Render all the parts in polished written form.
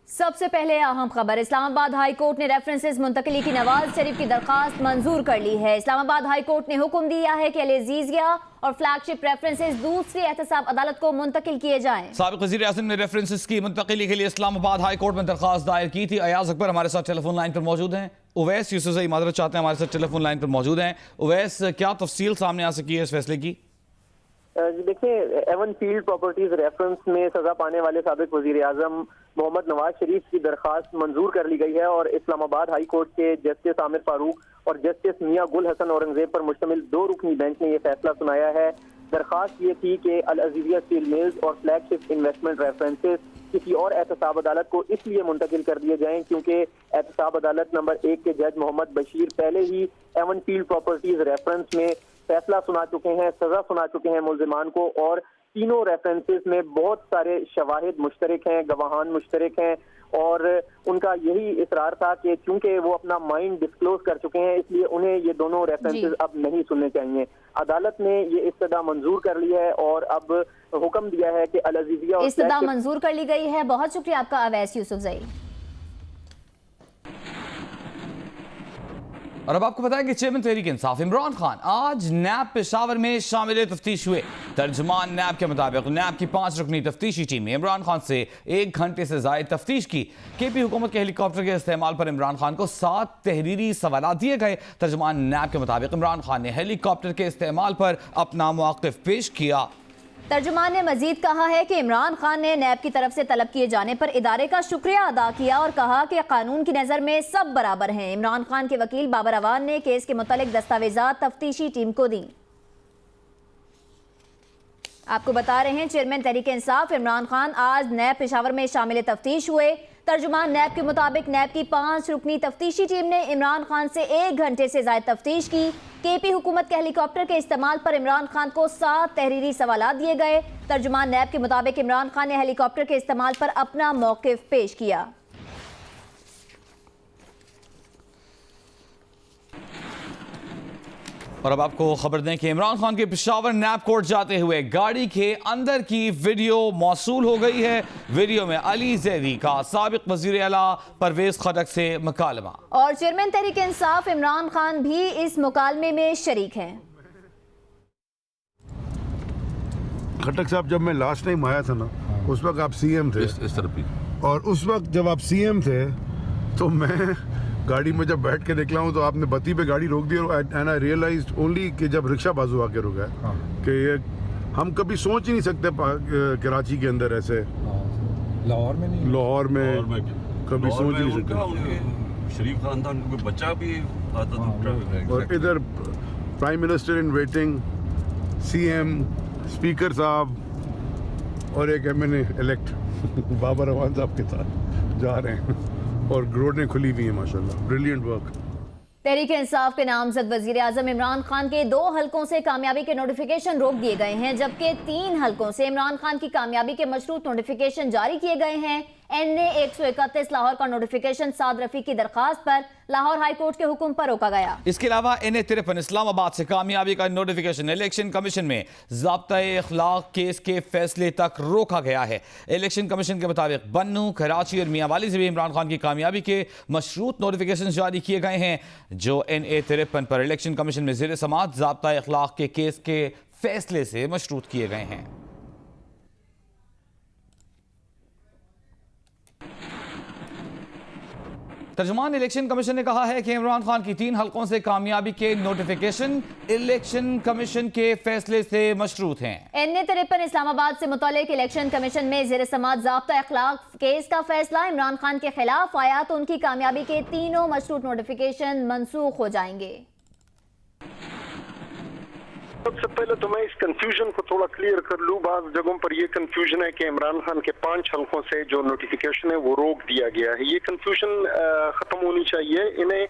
सबसे पहले अहम खबर, इस्लामाबाद हाई कोर्ट ने रेफरेंसेस मुंतकली की नवाज शरीफ की दरखास्त मंजूर कर ली है। इस्लामाबाद हाई कोर्ट ने हुक्म दिया है कि अल-अज़ीज़िया और फ्लैगशिप रेफरेंसेस दूसरी एहतसाब अदालत को मुंतकिल किए जाएं। साबिक़ वज़ीर आज़म ने रेफरेंसेस की मुंतकिली के लिए इस्लामाबाद हाई कोर्ट में दरखास्त दायर की थी। अयाज अकबर हमारे साथ टेलीफोन लाइन पर मौजूद हैं। उवैस यूसुफ़ज़ई माजरत चाहते हैं, हमारे साथ टेलीफोन लाइन पर मौजूद हैं। उवैस, क्या तफसील सामने आ सकी है इस फैसले की? देखिए, एवन फील्ड प्रॉपर्टीज रेफरेंस में सजा पाने वाले साबिक़ वज़ीर आज़म मोहम्मद नवाज शरीफ की दरखास्त मंजूर कर ली गई है और इस्लामाबाद हाई कोर्ट के जस्टिस आमिर फारूक और जस्टिस मियां गुल हसन औरंगजेब पर मुश्तमिल 2 रुकनी बेंच ने यह फैसला सुनाया है। दरखास्त ये थी कि अल-अज़ीज़िया स्टील मिल्स और फ्लैगशिप इन्वेस्टमेंट रेफरेंसेस किसी और एहतसाब अदालत को इसलिए मुंतकिल कर दिए जाएं क्योंकि एहतसाब अदालत नंबर 1 के जज मोहम्मद बशीर पहले ही एवन फील्ड प्रॉपर्टीज रेफरेंस में फैसला सुना चुके हैं, सजा सुना चुके हैं मुल्जिमान को, और तीनों रेफरेंसेस में बहुत सारे शवाहिद मुश्तरक हैं, गवाहान मुश्तरक हैं, और उनका यही इसरार था कि चूंकि वो अपना माइंड डिस्क्लोज कर चुके हैं इसलिए उन्हें ये दोनों रेफरेंसेस अब नहीं सुनने चाहिए। अदालत ने ये इस्तदा मंजूर कर ली है और अब हुक्म दिया है कि अल-अज़ीज़िया इस्तदा मंजूर कर ली गई है। बहुत शुक्रिया आपका अवैस यूसुफ़ज़ई। और अब आपको बताएं कि चेयरमैन तहरीक इंसाफ इमरान खान आज नैब पेशावर में शामिल तफ्तीश हुए। तर्जुमान नैब के मुताबिक नैब की 5 रुकनी तफ्तीशी टीम ने इमरान खान से 1 घंटे से ज़ायद तफ्तीश की। केपी हुकूमत के हेलीकॉप्टर के इस्तेमाल पर इमरान खान को 7 तहरीरी सवाल दिए गए। तर्जुमान नैब के मुताबिक इमरान खान ने हेलीकॉप्टर के इस्तेमाल पर अपना मौक़िफ़ पेश किया। तर्जुमान ने मजीद कहा है कि इमरान खान ने नैब की तरफ से तलब किए जाने पर इदारे का शुक्रिया अदा किया और कहा कि कानून की नज़र में सब बराबर हैं। इमरान खान के वकील बाबर अवान ने केस के मुतालिक दस्तावेजात तफ्तीशी टीम को दी। आपको बता रहे हैं, चेयरमैन तहरीक इंसाफ इमरान खान आज नैब पेशावर में शामिल तफ्तीश हुए। तर्जुमान नैब के मुताबिक नैब की 5 रुकनी तफ्तीशी टीम ने इमरान खान से 1 घंटे से ज़ायद तफ्तीश की। केपी हुकूमत के हेलीकॉप्टर के इस्तेमाल पर इमरान खान को 7 तहरीरी सवालात दिए गए। तर्जुमान नैब के मुताबिक इमरान खान ने हेलीकॉप्टर के इस्तेमाल पर अपना मौक़िफ़ पेश किया। और अब आपको खबर दें कि इमरान खान के पेशावर नैब कोर्ट जाते हुए गाड़ी के अंदर की वीडियो मौसूल हो गई है। वीडियो में अली जैदी का साबिक़ वज़ीर आला परवेज खटक से मुकालमा, और चेयरमैन तहरीक इंसाफ इमरान खान भी इस मुकालमे में शरीक हैं। खटक साहब, जब मैं लास्ट टाइम आया था ना, उस वक्त आप सीएम थे, इस तरफ भी, और उस वक्त जब आप सीएम थे तो मैं गाड़ी में जब बैठ के निकला हूँ तो आपने बत्ती पे गाड़ी रोक दी एंड आई रियलाइज्ड ओनली कि जब रिक्शा बाजू आके रुका है कि ये हम कभी सोच ही नहीं सकते कराची के अंदर ऐसे, लाहौर में नहीं, लाहौर में कभी सोच ही नहीं सकते। शरीफ खानदान कोई बच्चा भी आता था। और इधर prime minister in waiting, CM, speaker साहब और एक एमएनए इलेक्ट बाबर अवान साहब के साथ जा रहे हैं और रोडें खुली हुई हैं माशाल्लाह। Brilliant work. तहरीक इंसाफ के नामजद वजीर आजम इमरान खान के 2 हलकों से कामयाबी के नोटिफिकेशन रोक दिए गए हैं, जबकि 3 हलकों से इमरान खान की कामयाबी के मशरूत नोटिफिकेशन जारी किए गए हैं। NA 131 लाहौर का नोटिफिकेशन साद रफी की दरखास्त पर लाहौर हाई कोर्ट के हुक्म पर रोका गया। इसके अलावा NA 53 इस्लामाबाद से कामयाबी का नोटिफिकेशन इलेक्शन कमीशन में ज़ाब्ता-ए-इख्लाक केस के फैसले तक रोका गया है। इलेक्शन कमीशन के मुताबिक बन्नू, कराची और मियांवाली से भी इमरान खान की कामयाबी के मशरूत नोटिफिकेशन जारी किए गए हैं, जो NA 53 पर इलेक्शन कमीशन में ज़ेर समाअत ज़ाब्ता-ए-इख्लाक के केस के फैसले से मशरूत किए गए हैं। तर्जुमान इलेक्शन कमीशन ने कहा है कि इमरान खान की 3 हलकों से कामयाबी के नोटिफिकेशन इलेक्शन कमीशन के फैसले से मशरूत हैं। NA 53 इस्लामाबाद से मुतालिक इलेक्शन कमीशन में ज़ेर समाअत ज़ाब्ता-ए-इख्लाक केस का फैसला इमरान खान के खिलाफ आया तो उनकी कामयाबी के तीनों मशरूत नोटिफिकेशन मनसूख हो जाएंगे। सबसे पहले तो मैं इस कंफ्यूजन को थोड़ा क्लियर कर लूँ। बाज़ जगहों पर यह कंफ्यूजन है कि इमरान खान के 5 हलकों से जो नोटिफिकेशन है वो रोक दिया गया है। ये कंफ्यूजन ख़त्म होनी चाहिए। इन्हें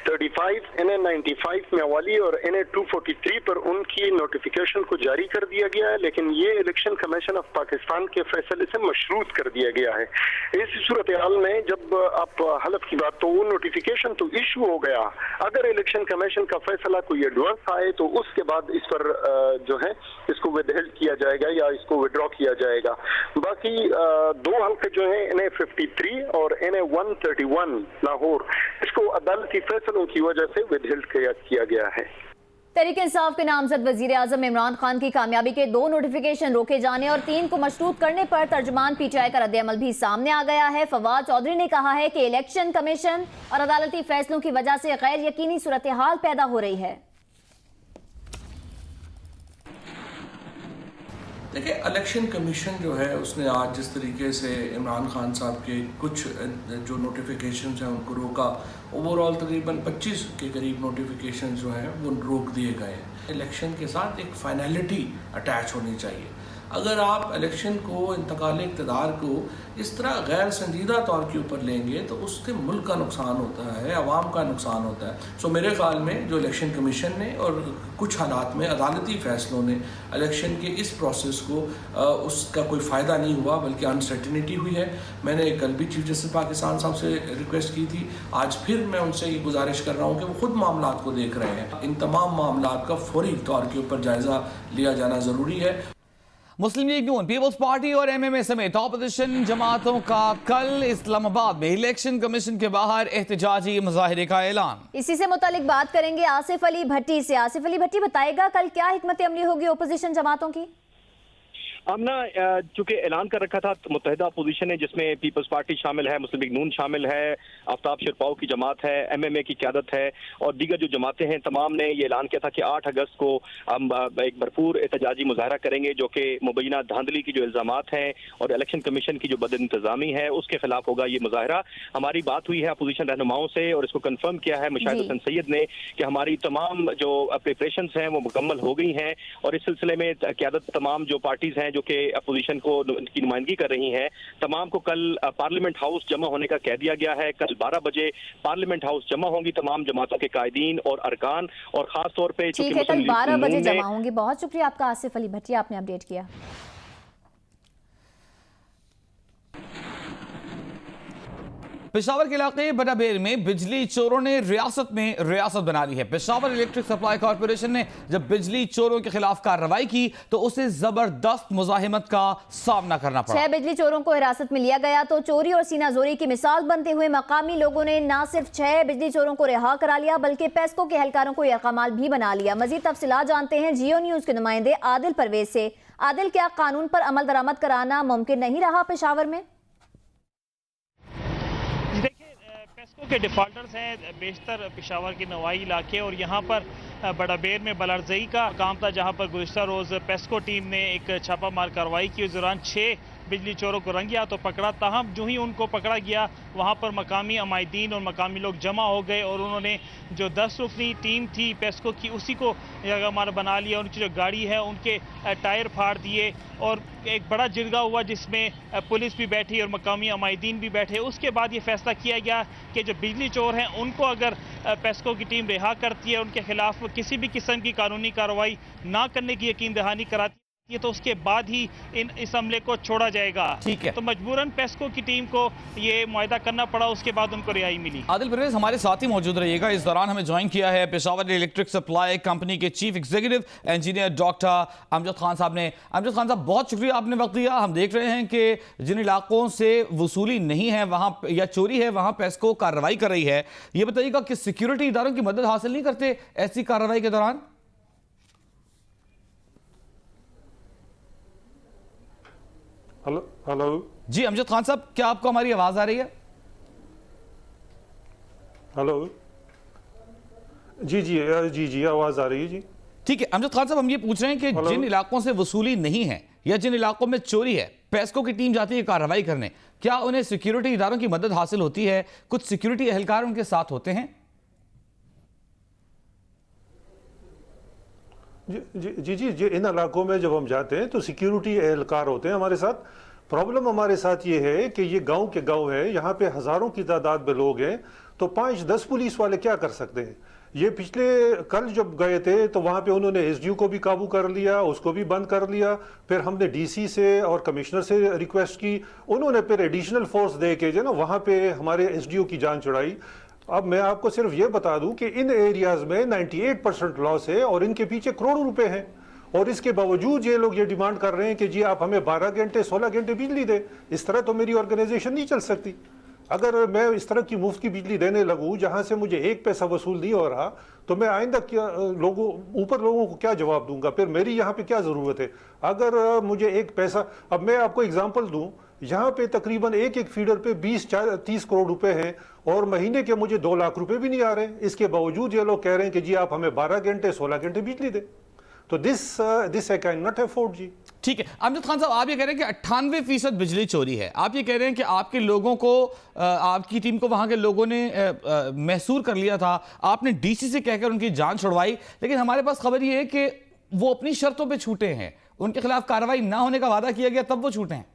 35, इन्हें 95 मियांवाली और इन्हें 243 पर उनकी नोटिफिकेशन को जारी कर दिया गया है, लेकिन ये इलेक्शन कमीशन ऑफ पाकिस्तान के फैसले से मशरूत कर दिया गया है। इस सूरत हाल में जब आप हलफ की बात, तो वो नोटिफिकेशन तो इशू हो गया। अगर इलेक्शन कमीशन का फैसला कोई एडवर्स आए तो उसके बाद इस पर जो है इसको विदहेल्ड किया जाएगा या इसको विड्रॉ किया जाएगा। बाकी 2 हल्के जो है NA 53 और NA 131 लाहौर, इसको अदालती फैसलों की वजह से विदहेल्ड किया गया है। तहरीक इंसाफ के नामजद वजीर आजम इमरान खान की कामयाबी के 2 नोटिफिकेशन रोके जाने और 3 को मशरूत करने पर तर्जुमान PTI का रद्द-ए-अमल भी सामने आ गया है। फवाद चौधरी ने कहा है कि इलेक्शन कमीशन और अदालती फैसलों की वजह से गैर यकीनी सूरत हाल पैदा हो रही है। देखिए, इलेक्शन कमीशन जो है उसने आज जिस तरीके से इमरान खान साहब के कुछ जो नोटिफिकेशंस हैं उनको रोका, ओवरऑल तकरीबन 25 के करीब नोटिफिकेशन जो हैं वो रोक दिए गए हैं। इलेक्शन के साथ एक फाइनलिटी अटैच होनी चाहिए। अगर आप इलेक्शन को, इंतकाल इक़्तिदार को इस तरह गैर संजीदा तौर के ऊपर लेंगे तो उससे मुल्क का नुकसान होता है, अवाम का नुकसान होता है। सो मेरे ख्याल में जो इलेक्शन कमीशन ने और कुछ हालात में अदालती फ़ैसलों ने इलेक्शन के इस प्रोसेस को उसका कोई फ़ायदा नहीं हुआ बल्कि अनसर्टिनिटी हुई है। मैंने कल भी चीफ जस्टिस पाकिस्तान साहब से रिक्वेस्ट की थी, आज फिर मैं उनसे ये गुजारिश कर रहा हूँ कि वो खुद मामलात को देख रहे हैं। इन तमाम मामलात का फौरी तौर के ऊपर जायज़ा लिया जाना ज़रूरी है। मुस्लिम लीग नून, पीपल्स पार्टी और MMA समेत ऑपोजिशन जमातों का कल इस्लामाबाद में इलेक्शन कमीशन के बाहर एहतजाजी मुजाहिरे का ऐलान। इसी से मुतालिक बात करेंगे आसिफ अली भट्टी से। आसिफ अली भट्टी, बताएगा कल क्या हिकमत अमली होगी ओपोजिशन जमातों की? हमने चूंकि ऐलान कर रखा था मुत्तहिदा अपोजिशन है जिसमें पीपल्स पार्टी शामिल है, मुस्लिम लीग नून शामिल है, आफ्ताब शिरपाव की जमात है, MMA की क़यादत है और दीगर जो जमातें हैं तमाम ने ये ऐलान किया था कि 8 अगस्त को हम एक भरपूर एहतजाजी मुजाहरा करेंगे जो कि मुबैना धांधली की जो इल्ज़ामात हैं और इलेक्शन कमीशन की जो बदइंतज़ामी है उसके खिलाफ होगा ये मुजाहरा। हमारी बात हुई है अपोजिशन रहनुमाओं से और इसको कन्फर्म किया है मुशाहिद हसन सैयद ने कि हमारी तमाम जो प्रिपरेशंस हैं वो मुकम्मल हो गई हैं और इस सिलसिले में क़यादत तमाम जो पार्टीज़ हैं जो कि अपोजिशन को की नुमाइंदगी कर रही हैं तमाम को कल पार्लियामेंट हाउस जमा होने का कह दिया गया है। कल 12 बजे पार्लियामेंट हाउस जमा होंगी तमाम जमातों के कायदीन और अरकान और खास तौर पे ठीक है, कल 12 बजे जमा होंगी। बहुत शुक्रिया आपका आसिफ अली भट्टी, आपने अपडेट किया। पेशावर के इलाके बड़ाबेर में बिजली चोरों ने रियासत में रियासत बना ली है। पेशावर इलेक्ट्रिक सप्लाई कॉर्पोरेशन ने जब बिजली चोरों के खिलाफ कार्रवाई की तो उसे जबरदस्त मुजाहिमत का सामना करना पड़ा। 6 बिजली चोरों को हिरासत में लिया गया तो चोरी और सीनाजोरी की मिसाल बनते हुए मकामी लोगों ने न सिर्फ 6 बिजली चोरों को रिहा करा लिया बल्कि पेस्को के एहलकारों को यरकमाल भी बना लिया। मजीद तफसीलात जानते हैं जियो न्यूज के नुमाइंदे आदिल परवेज से। आदिल, क्या कानून पर अमल दरामद कराना मुमकिन नहीं रहा पेशावर में? पेस्को के डिफॉल्टर्स हैं बेशतर पेशावर के नवाई इलाके और यहाँ पर बड़ाबेर में बलरजई का काम था जहाँ पर गुज़िश्ता रोज़ पेस्को टीम ने एक छापामार कार्रवाई की। उस दौरान 6 बिजली चोरों को रंगिया तो पकड़ा। ताहम जो ही उनको पकड़ा गया वहाँ पर मकामी अमायदीन और मकामी लोग जमा हो गए और उन्होंने जो 10 रुकनी टीम थी पेस्को की उसी को यरगमाल बना लिया। उनकी जो गाड़ी है उनके टायर फाड़ दिए और एक बड़ा जिरगा हुआ जिसमें पुलिस भी बैठी और मकामी अमायदीन भी बैठे। उसके बाद ये फैसला किया गया कि जो बिजली चोर हैं उनको अगर पेस्को की टीम रिहा करती है, उनके खिलाफ किसी भी किस्म की कानूनी कार्रवाई ना करने की यकीन दहानी कराती ये तो उसके बाद ही इस हमले को छोड़ा जाएगा। ठीक है, तो मजबूरन पेस्को की टीम को ये मुआहदा करना पड़ा, उसके बाद उनको रिहाई मिली। आदिल परवेज हमारे साथ ही मौजूद रहिएगा। इस दौरान हमें ज्वाइन किया है पेशावर इलेक्ट्रिक सप्लाई कंपनी के chief executive engineer doctor Amjad Khan साहब ने। अमजद खान साहब, बहुत शुक्रिया आपने वक्त दिया। हम देख रहे हैं कि जिन इलाकों से वसूली नहीं है वहां या चोरी है वहां पेस्को कार्रवाई कर रही है। ये बताइएगा कि सिक्योरिटी इदारों की मदद हासिल नहीं करते ऐसी कार्रवाई के दौरान? हेलो जी अमजद खान साहब, क्या आपको हमारी आवाज आ रही है? हेलो जी जी जी जी आवाज आ रही है जी। ठीक है अमजद खान साहब, हम ये पूछ रहे हैं कि जिन इलाकों से वसूली नहीं है या जिन इलाकों में चोरी है पेस्को की टीम जाती है कार्रवाई करने, क्या उन्हें सिक्योरिटी इदारों की मदद हासिल होती है? कुछ सिक्योरिटी एहलकार उनके साथ होते हैं? जी इन इलाकों में जब हम जाते हैं तो सिक्योरिटी एहलकार होते हैं हमारे साथ। प्रॉब्लम हमारे साथ ये है कि ये गांव के गांव है, यहाँ पे हज़ारों की तादाद में लोग हैं, तो 5-10 पुलिस वाले क्या कर सकते हैं। ये पिछले कल जब गए थे तो वहाँ पे उन्होंने SDO को भी काबू कर लिया, उसको भी बंद कर लिया। फिर हमने DC से और कमिश्नर से रिक्वेस्ट की, उन्होंने फिर एडिशनल फोर्स दे के जो ना वहाँ पे हमारे SDO की जान छुड़ाई। अब मैं आपको सिर्फ ये बता दूं कि इन एरियाज में 98% लॉस है और इनके पीछे करोड़ों रुपए हैं। और इसके बावजूद ये लोग ये डिमांड कर रहे हैं कि जी आप हमें 12 घंटे 16 घंटे बिजली दें। इस तरह तो मेरी ऑर्गेनाइजेशन नहीं चल सकती। अगर मैं इस तरह की मुफ्त की बिजली देने लगूं जहां से मुझे एक पैसा वसूल नहीं हो रहा, तो मैं आइंदा क्या लोगों को क्या जवाब दूंगा? फिर मेरी यहाँ पे क्या ज़रूरत है? अगर मुझे एक पैसा, अब मैं आपको एग्जांपल दूं, यहाँ पे तकरीबन एक फीडर पे 20-30 करोड़ रुपए हैं और महीने के मुझे 2 लाख रुपए भी नहीं आ रहे। इसके बावजूद ये लोग कह रहे हैं कि जी आप हमें 12 घंटे 16 घंटे बिजली दें। तो this I can not afford जी। ठीक है अमजद खान साहब, आप ये कह रहे हैं कि 98% बिजली चोरी है। आप ये कह रहे हैं कि आपके लोगों को, आपकी टीम को वहां के लोगों ने महसूर कर लिया था, आपने डीसी से कहकर उनकी जान छुड़वाई, लेकिन हमारे पास खबर ये है कि वो अपनी शर्तों पे छूटे हैं, उनके खिलाफ कार्रवाई ना होने का वादा किया गया तब वो छूटे हैं।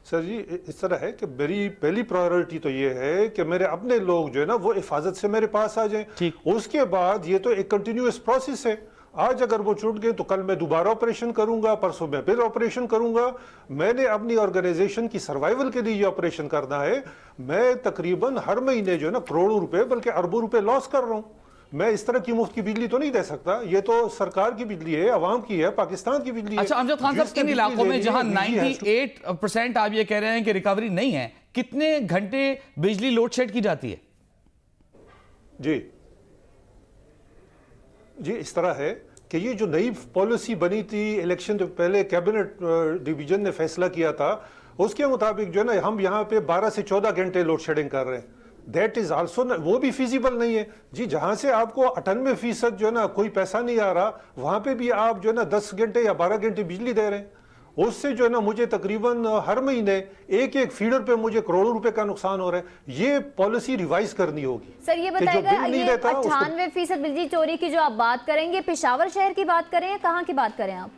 सर जी इस तरह है कि मेरी पहली प्रायोरिटी तो ये है कि मेरे अपने लोग जो है ना वो हिफाजत से मेरे पास आ जाएं। उसके बाद ये तो एक कंटिन्यूअस प्रोसेस है। आज अगर वो छूट गए तो कल मैं दोबारा ऑपरेशन करूंगा, परसों मैं फिर ऑपरेशन करूंगा। मैंने अपनी ऑर्गेनाइजेशन की सर्वाइवल के लिए ये ऑपरेशन करना है। मैं तकरीबन हर महीने जो है ना करोड़ों रुपए बल्कि अरबों रुपए लॉस कर रहा हूं। मैं इस तरह की मुफ्त की बिजली तो नहीं दे सकता। ये तो सरकार की बिजली है, अवाम की है, पाकिस्तान की बिजली है। अच्छा अमजद खान साहब, इन इलाकों में जहां 98% आप ये कह रहे हैं कि रिकवरी नहीं है, कितने घंटे बिजली लोड शेड की जाती है? जी इस तरह है कि ये जो नई पॉलिसी बनी थी इलेक्शन से पहले, कैबिनेट डिवीजन ने फैसला किया था, उसके मुताबिक जो है ना हम यहाँ पे 12 से 14 घंटे लोड शेडिंग कर रहे हैं। दैट इज आल्सो, वो भी फिजिबल नहीं है जी। जहां से आपको 98% जो है ना कोई पैसा नहीं आ रहा, वहां पे भी आप जो है ना 10 घंटे या 12 घंटे बिजली दे रहे हैं। उससे जो है ना मुझे तकरीबन हर महीने एक फीडर पे मुझे करोड़ों रुपए का नुकसान हो रहा है। ये पॉलिसी रिवाइज करनी होगी। सर ये बताएगा, ये 98% बिजली चोरी की जो आप बात करेंगे, पेशावर शहर की बात करें, कहाँ की बात करें आप?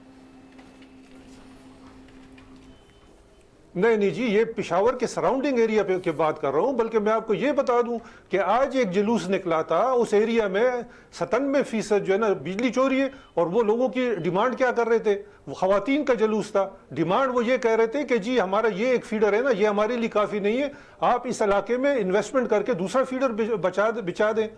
नहीं जी, ये पेशावर के सराउंडिंग एरिया पे की बात कर रहा हूं। बल्कि मैं आपको ये बता दूं कि आज एक जुलूस निकला था, उस एरिया में 97% जो है ना बिजली चोरी है। और वो लोगों की डिमांड क्या कर रहे थे? वो खवातीन का जुलूस था। डिमांड वो ये कह रहे थे कि जी हमारा ये एक फीडर है ना, ये हमारे लिए काफ़ी नहीं है, आप इस इलाके में इन्वेस्टमेंट करके दूसरा फीडर बिछा दें।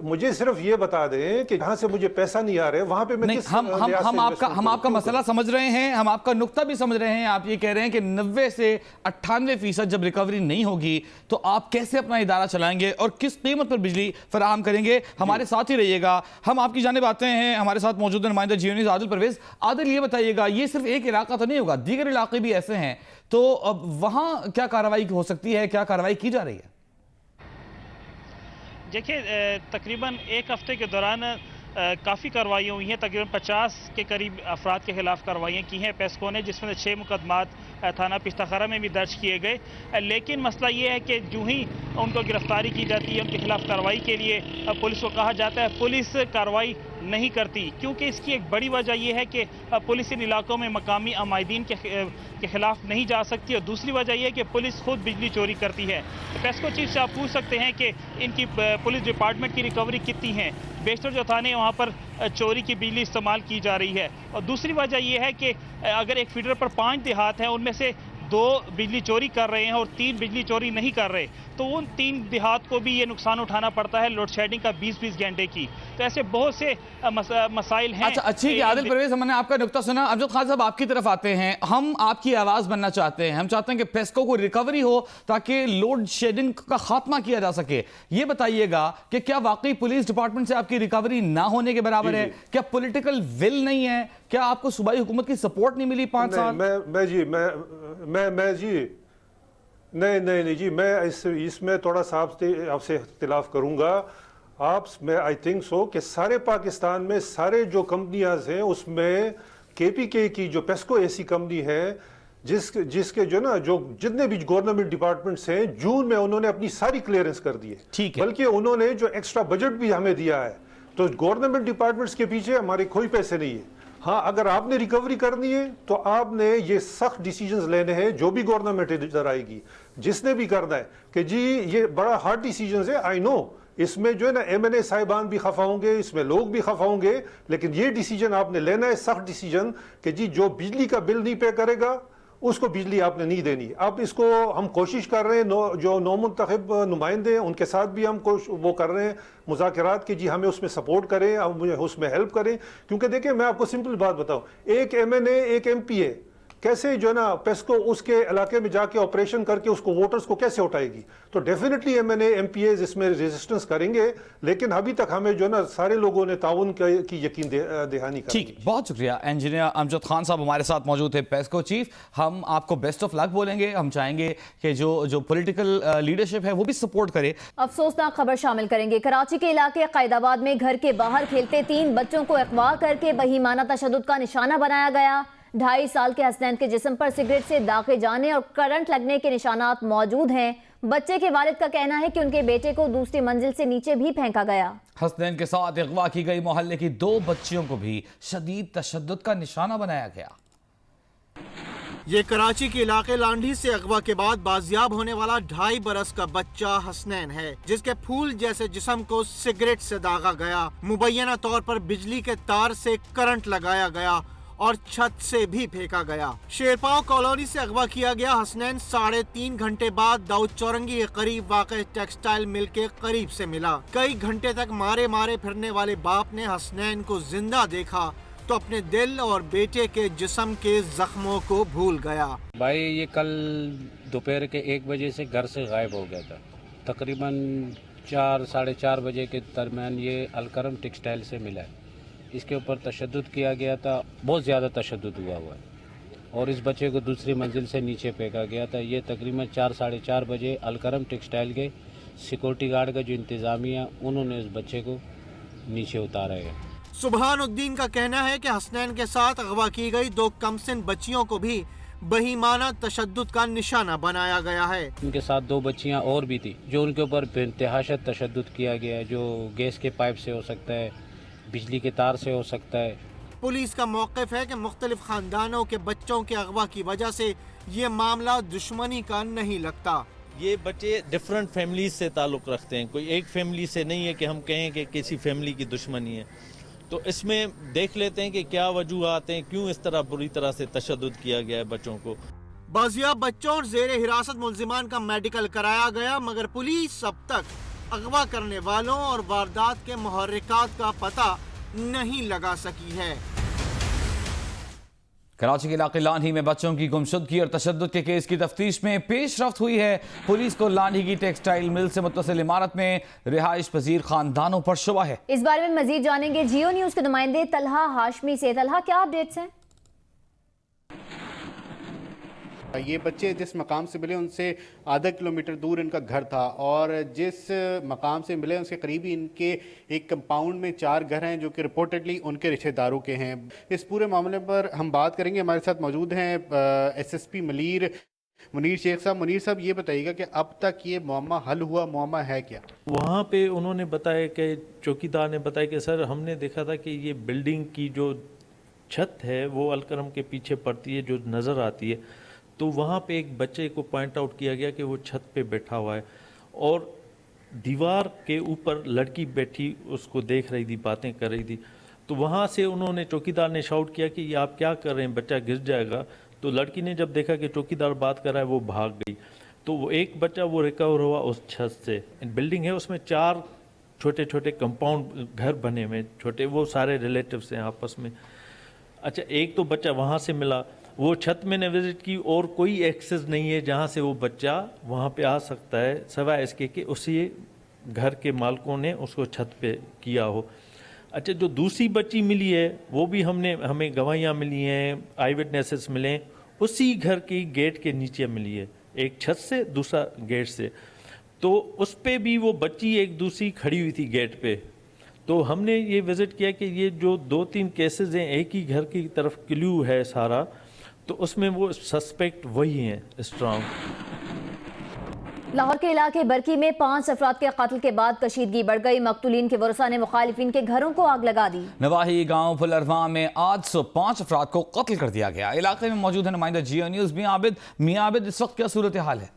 मुझे सिर्फ ये बता दें कि जहां से मुझे पैसा नहीं आ रहा है वहां पे मैं हम आपका मसला समझ रहे हैं, हम आपका नुक्ता भी समझ रहे हैं। आप ये कह रहे हैं कि 90 से 98% जब रिकवरी नहीं होगी तो आप कैसे अपना इदारा चलाएंगे और किस कीमत पर बिजली फराहम करेंगे। हमारे साथ ही रहिएगा, हम आपकी जानिब आते हैं। हमारे साथ मौजूद नुमाइंदा जीओ आदिल परवेज। आदिल ये बताइएगा, ये सिर्फ एक इलाका तो नहीं होगा, दीगर इलाके भी ऐसे हैं, तो अब वहां क्या कार्रवाई हो सकती है, क्या कार्रवाई की जा रही है? देखिए तकरीबन एक हफ्ते के दौरान काफ़ी कार्रवाइयाँ हुई हैं। तकरीबन 50 के करीब अफराद के खिलाफ कार्रवाइयाँ की हैं पेस्को ने, जिसमें 6 मुकदमात थाना पिश्ताखरा में भी दर्ज किए गए। लेकिन मसला ये है कि जो ही उनको गिरफ्तारी की जाती है, उनके खिलाफ कार्रवाई के लिए पुलिस को कहा जाता है, पुलिस कार्रवाई नहीं करती। क्योंकि इसकी एक बड़ी वजह यह है कि पुलिस इन इलाकों में मकामी अमायदीन के खिलाफ नहीं जा सकती, और दूसरी वजह यह है कि पुलिस खुद बिजली चोरी करती है। तो पेस्को चीफ से आप पूछ सकते हैं कि इनकी पुलिस डिपार्टमेंट की रिकवरी कितनी है। बेशतर जो थाने वहाँ पर चोरी की बिजली इस्तेमाल की जा रही है। और दूसरी वजह यह है कि अगर एक फीडर पर 5 देहात हैं, उनमें से 2 बिजली चोरी कर रहे हैं और 3 बिजली चोरी नहीं कर रहे, तो उन 3 देहात को भी ये नुकसान उठाना पड़ता है लोड शेडिंग का 20-20 घंटे की। तो ऐसे बहुत से मसाइल हैं। अच्छा अच्छी आदिल परवेज, हमने आपका नुक्ता सुना। अमजद खान साहब आपकी तरफ आते हैं। हम आपकी आवाज़ बनना चाहते हैं, हम चाहते हैं कि पेस्को को रिकवरी हो ताकि लोड शेडिंग का खात्मा किया जा सके। ये बताइएगा कि क्या वाकई पुलिस डिपार्टमेंट से आपकी रिकवरी ना होने के बराबर है? क्या पॉलिटिकल विल नहीं है? क्या आपको सूबाई हुकूमत की सपोर्ट नहीं मिली 5 साल? मैं जी नहीं जी, मैं इसमें थोड़ा सा आपसे इख्तिलाफ करूंगा। मैं आई थिंक सो कि सारे पाकिस्तान में सारे जो कंपनियां हैं उसमें केपीके की जो पेस्को ऐसी कंपनी है जिसके जो ना जो जितने भी गवर्नमेंट डिपार्टमेंट्स हैं, जून में उन्होंने अपनी सारी क्लियरेंस कर दी है। ठीक है, बल्कि उन्होंने जो एक्स्ट्रा बजट भी हमें दिया है। तो गवर्नमेंट डिपार्टमेंट्स के पीछे हमारे कोई पैसे नहीं है। हाँ, अगर आपने रिकवरी करनी है तो आपने ये सख्त डिसीजंस लेने हैं, जो भी गवर्नमेंट इधर आएगी, जिसने भी करना है कि जी ये बड़ा हार्ड डिसीजंस है। आई नो इसमें जो है ना MNA साहिबान भी खफा होंगे, इसमें लोग भी खफा होंगे, लेकिन ये डिसीजन आपने लेना है, सख्त डिसीजन कि जी जो बिजली का बिल नहीं पे करेगा उसको बिजली आपने नहीं देनी। अब इसको हम कोशिश कर रहे हैं, जो नौमुंतखब नुमाइंदे हैं उनके साथ भी हम वो कर रहे हैं मुज़ाकरात कि जी हमें उसमें सपोर्ट करें, हम मुझे उसमें हेल्प करें। क्योंकि देखिए मैं आपको सिंपल बात बताऊं, एक MNA एक MPA कैसे जो है ना पेस्को उसके इलाके में जाके ऑपरेशन करके उसको वोटर्स को कैसे उठाएगी। तो डेफिनेटली MNA MPAs इसमें रेजिस्टेंस करेंगे, लेकिन अभी तक हमें जो है ना सारे लोगों ने ताउन की यकीन दहानी की। ठीक, बहुत शुक्रिया। इंजीनियर अमजद खान साहब हमारे साथ मौजूद थे, पेस्को चीफ। हम आपको बेस्ट ऑफ लक बोलेंगे। हम चाहेंगे कि जो पॉलिटिकल लीडरशिप है वो भी सपोर्ट करे। अफसोसनाक खबर शामिल करेंगे। कराची के इलाके कैदाबाद में घर के बाहर खेलते 3 बच्चों को अगवा करके बहीमाना तशद्दुद का निशाना बनाया गया। 2.5 साल के हसनैन के जिस्म पर सिगरेट से दागे जाने और करंट लगने के निशानात मौजूद हैं। बच्चे के वालिद का कहना है कि उनके बेटे को दूसरी मंजिल से नीचे भी फेंका गया। हसनैन के साथ अगवा की गई मोहल्ले की 2 बच्चियों को भी शदीद तशद्दुद का निशाना बनाया गया। ये कराची के इलाके लांढी से अगवा के बाद बाजियाब होने वाला 2.5 बरस का बच्चा हसनैन है, जिसके फूल जैसे जिस्म को सिगरेट से दागा गया। मुबैना तौर पर बिजली के तार से करंट लगाया गया और छत से भी फेंका गया। शेरपाव कॉलोनी से अगवा किया गया हसनैन 3.5 घंटे बाद दाऊद चौरंगी के करीब वाक़े टेक्सटाइल मिल के करीब से मिला। कई घंटे तक मारे मारे फिरने वाले बाप ने हसनैन को जिंदा देखा तो अपने दिल और बेटे के जिस्म के जख्मों को भूल गया। भाई ये कल दोपहर के 1 बजे से घर से गायब हो गया था। तकरीबन 4 साढ़े 4 बजे के दरमियान ये अलकरम टेक्सटाइल से मिला है। इसके ऊपर तशद्दुद किया गया था, बहुत ज़्यादा तशद्दुद हुआ है और इस बच्चे को दूसरी मंजिल से नीचे फेंका गया था। ये तकरीबन 4 साढ़े 4 बजे अलकरम टेक्सटाइल के सिक्योरिटी गार्ड का जो इंतज़ामिया उन्होंने इस बच्चे को नीचे उतारा है। सुबहानुद्दीन का कहना है कि हसनैन के साथ अगवा की गई 2 कमसिन बच्चियों को भी बहीमाना तशद्दुद का निशाना बनाया गया है। उनके साथ 2 बच्चियां और भी थी जो उनके ऊपर बेइंतहाशत तशद्दुद किया गया है, जो गैस के पाइप से हो सकता है, बिजली के तार से हो सकता है। पुलिस का मौक़िफ़ है कि मुख्तलिफ खानदानों के बच्चों के अगवा की वजह से ये मामला दुश्मनी का नहीं लगता। ये बच्चे डिफरेंट फैमिलीज से ताल्लुक़ रखते हैं, कोई एक फैमिली से नहीं है कि हम कहें कि किसी फैमिली की दुश्मनी है। तो इसमें देख लेते हैं कि क्या वजूहात हैं, क्यों इस तरह बुरी तरह से तशद्दुद किया गया है बच्चों को। बाजियाब बच्चों और जेर हिरासत मुल्जिमान का मेडिकल कराया गया, मगर पुलिस अब तक अगवा करने वालों और वारदात के मुहर्रिकात का पता नहीं लगा सकी है। कराची के इलाके लांढी में बच्चों की गुमशुदगी और तशद्दुद के केस की तफ्तीश में पेशरफ्त हुई है। पुलिस को लांढी की टेक्सटाइल मिल से मुत्तसिल इमारत में रिहाइश पजीर खानदानों पर शुबा है। इस बारे में मजीद जानेंगे जियो न्यूज के नुमाइंदे तलहा हाशमी से। तलहा, क्या अपडेट्स हैं? ये बच्चे जिस मकाम से मिले उनसे आधा किलोमीटर दूर इनका घर था और जिस मकाम से मिले उसके करीब ही इनके एक कंपाउंड में 4 घर हैं जो कि रिपोर्टेडली उनके रिश्तेदारों के हैं। इस पूरे मामले पर हम बात करेंगे। हमारे साथ मौजूद हैं SSP मुनीर शेख साहब। मुनीर साहब, ये बताइएगा कि अब तक ये मुअम्मा हल हुआ, मुअम्मा है क्या? वहाँ पे उन्होंने बताया कि चौकीदार ने बताया कि सर हमने देखा था कि ये बिल्डिंग की जो छत है वो अलकरम के पीछे पड़ती है जो नज़र आती है, तो वहाँ पे एक बच्चे को पॉइंट आउट किया गया कि वो छत पे बैठा हुआ है और दीवार के ऊपर लड़की बैठी उसको देख रही थी, बातें कर रही थी। तो वहाँ से उन्होंने चौकीदार ने शाउट किया कि ये आप क्या कर रहे हैं, बच्चा गिर जाएगा। तो लड़की ने जब देखा कि चौकीदार बात कर रहा है वो भाग गई। तो वो एक बच्चा वो रिकवर हुआ उस छत से। बिल्डिंग है उसमें 4 छोटे छोटे कंपाउंड घर बने हुए छोटे, वो सारे रिलेटिव्स हैं आपस में। अच्छा, एक तो बच्चा वहाँ से मिला, वो छत मैंने विज़िट की और कोई एक्सेस नहीं है जहाँ से वो बच्चा वहाँ पे आ सकता है सिवाय इसके कि उसी घर के मालिकों ने उसको छत पे किया हो। अच्छा, जो दूसरी बच्ची मिली है वो भी हमें गवाहियाँ मिली हैं, आई विटनेसेस मिले, उसी घर की गेट के नीचे मिली है, एक छत से दूसरा गेट से। तो उस पर भी वो बच्ची एक दूसरी खड़ी हुई थी गेट पे। तो हमने ये विज़िट किया कि ये जो 2-3 केसेस हैं एक ही घर की तरफ क्लू है सारा, तो उसमें वो सस्पेक्ट वही हैं स्ट्रॉन्ग। लाहौर के इलाके बरकी में 5 अफराद के कत्ल के बाद कशीदगी बढ़ गई। मकतूलीन के वरसा ने मुखालिफिन के घरों को आग लगा दी। नवाही गांव फुलरवा में आज 5 अफराद को कत्ल कर दिया गया। इलाके में मौजूद है नुमाइंदा जियो न्यूज मियां आबिद। इस वक्त क्या सूरत हाल है?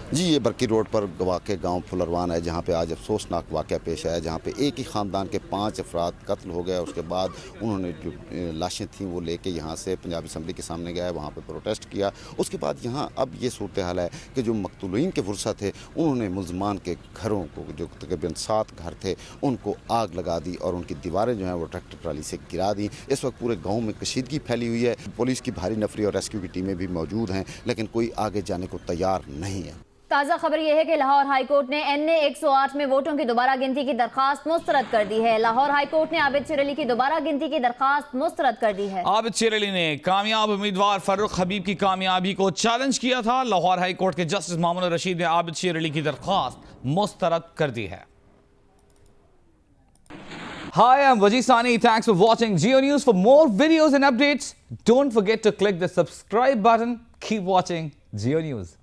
जी, ये बरकी रोड पर वाक़ गांव फुलरवान है, जहां पे आज अफसोसनाक वाक़या पेश आया, जहां पे एक ही ख़ानदान के 5 अफराद कत्ल हो गए। उसके बाद उन्होंने जो लाशें थीं वो लेके यहाँ से पंजाब असम्बली के सामने गया, वहाँ पे प्रोटेस्ट किया। उसके बाद यहाँ अब ये सूरत हाल है कि जो मकतूलीन के वर्सा थे उन्होंने मुल्ज़मान के घरों को, जो तकरीबन 7 घर थे, उनको आग लगा दी और उनकी दीवारें जो हैं वो ट्रैक्टर ट्राली से गिरा दी। इस वक्त पूरे गाँव में कशीदगी फैली हुई है। पुलिस की भारी नफरी और रेस्क्यू की टीमें भी मौजूद हैं, लेकिन कोई आगे जाने को तैयार नहीं है। ताज़ा खबर यह है कि लाहौर हाई कोर्ट ने NA 108 में वोटों की दोबारा गिनती की दरखास्त मुस्तरद कर दी है। लाहौर हाई कोर्ट ने आबिद शेर अली की दोबारा गिनती की दरखास्त मुस्तरद कर दी है। आबिद शेर अली ने कामयाब उम्मीदवार फर्रुख हबीब की कामयाबी को चैलेंज किया था। लाहौर हाई कोर्ट के जस्टिस मामून रशीद ने आबिद शेर अली की दरखास्त मुस्तरद कर दी है। Hi, I'm Wajid Sani. Thanks for watching Geo News. For more videos and updates, don't forget to click the subscribe button. Keep watching Geo News.